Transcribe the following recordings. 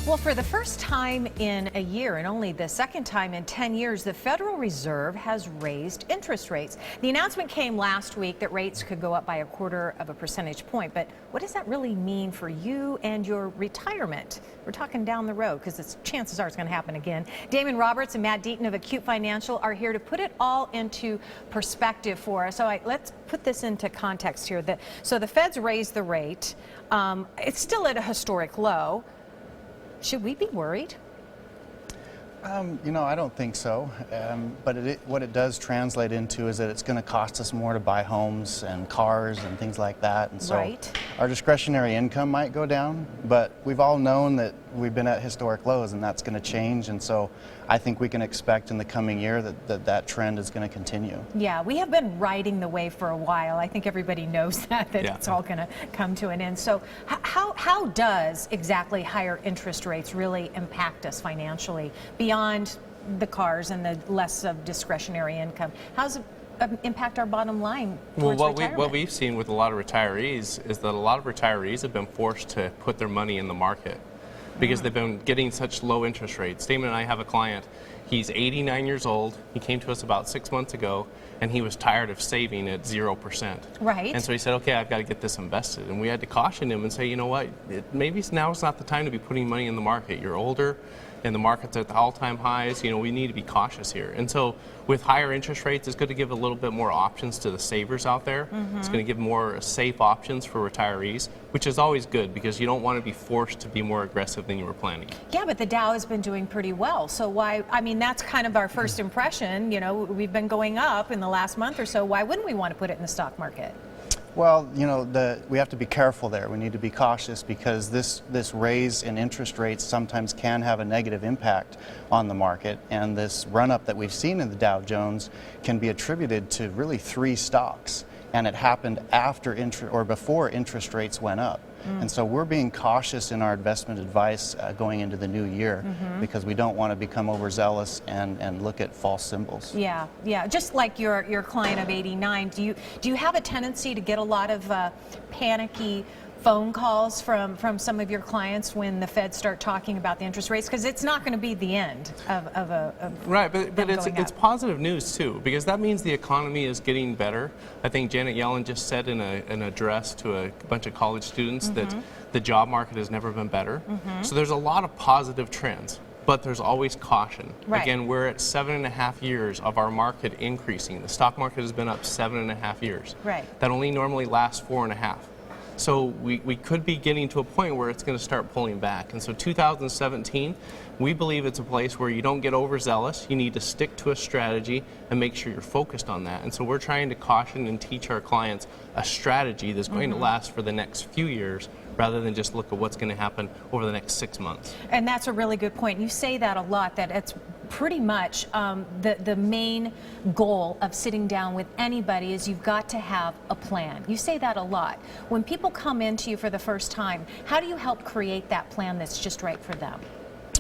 Well, for the first time in a year and only the second time in 10 years, the Federal Reserve has raised interest rates. The announcement came last week that rates could go up by 1/4 percentage point. But what does that really mean for you and your retirement? We're talking down the road because chances are it's going to happen again. Damon Roberts and Matt Deaton of Acute Financial are here to put it all into perspective for us. So let's put this into context here. So the Fed's raised the rate. It's still at a historic low. Should we be worried? I don't think so. But what it does translate into is that it's going to cost us more to buy homes and cars and things like that. And so our discretionary income might go down, but we've all known that we've been at historic lows and that's going to change. And so I think we can expect in the coming year that trend is going to continue. Yeah, we have been riding the wave for a while. I think everybody knows that it's all going to come to an end. So how does exactly higher interest rates really impact us financially beyond the cars and the less of discretionary income? How does it impact our bottom line towards retirement? What we've seen with a lot of retirees is that a lot of retirees have been forced to put their money in the market because they've been getting such low interest rates. Damon and I have a client. He's 89 years old. He came to us about 6 months ago, and he was tired of saving at 0%. Right. And so he said, okay, I've got to get this invested. And we had to caution him and say, you know what, maybe now's not the time to be putting money in the market. You're older, and the market's at the all-time highs. We need to be cautious here. And so with higher interest rates, it's going to give a little bit more options to the savers out there. It's going to give more safe options for retirees, which is always good because you don't want to be forced to be more aggressive than you were planning. Yeah, but the Dow has been doing pretty well. So why, that's kind of our first impression. We've been going up in the last month or so. Why wouldn't we want to put it in the stock market? Well, we have to be careful there. We need to be cautious because this raise in interest rates sometimes can have a negative impact on the market. And this run-up that we've seen in the Dow Jones can be attributed to really 3 stocks. And it happened before interest rates went up. And so we're being cautious in our investment advice going into the new year because we don't want to become overzealous and look at false symbols. Yeah. Just like your client of 89, do you have a tendency to get a lot of panicky phone calls from some of your clients when the Fed start talking about the interest rates? Because it's not going to be the end of right, but it's positive news too, because that means the economy is getting better. I think Janet Yellen just said in an address to a bunch of college students that the job market has never been better. So there's a lot of positive trends, but there's always caution. Right. Again, we're at 7.5 years of our market increasing. The stock market has been up 7.5 years. Right. That only normally lasts 4.5. So we could be getting to a point where it's going to start pulling back. And so 2017, we believe it's a place where you don't get overzealous. You need to stick to a strategy and make sure you're focused on that. And so we're trying to caution and teach our clients a strategy that's going to last for the next few years rather than just look at what's going to happen over the next 6 months. And that's a really good point. You say that a lot, that it's pretty much the main goal of sitting down with anybody is you've got to have a plan. You say that a lot. When people come into you for the first time, how do you help create that plan that's just right for them?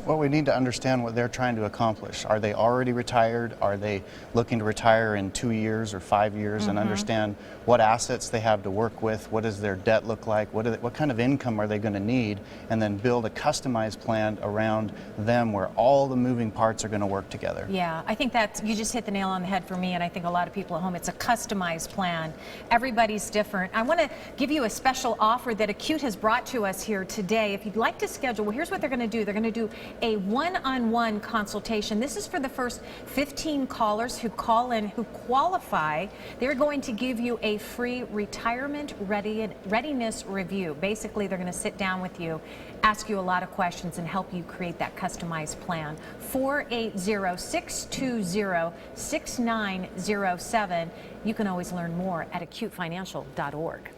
Well, we need to understand what they're trying to accomplish. Are they already retired? Are they looking to retire in 2 years or 5 years? And understand what assets they have to work with, what does their debt look like, what kind of income are they going to need, and then build a customized plan around them where all the moving parts are going to work together. Yeah, I think you just hit the nail on the head for me, and I think a lot of people at home. It's a customized plan. Everybody's different. I want to give you a special offer that Acute has brought to us here today. If you'd like to schedule, well, here's what they're going to do. They're going to do a one-on-one consultation. This is for the first 15 callers who call in who qualify. They're going to give you a free retirement readiness review. Basically, they're going to sit down with you, ask you a lot of questions, and help you create that customized plan. 480-620-6907. You can always learn more at acutefinancial.org.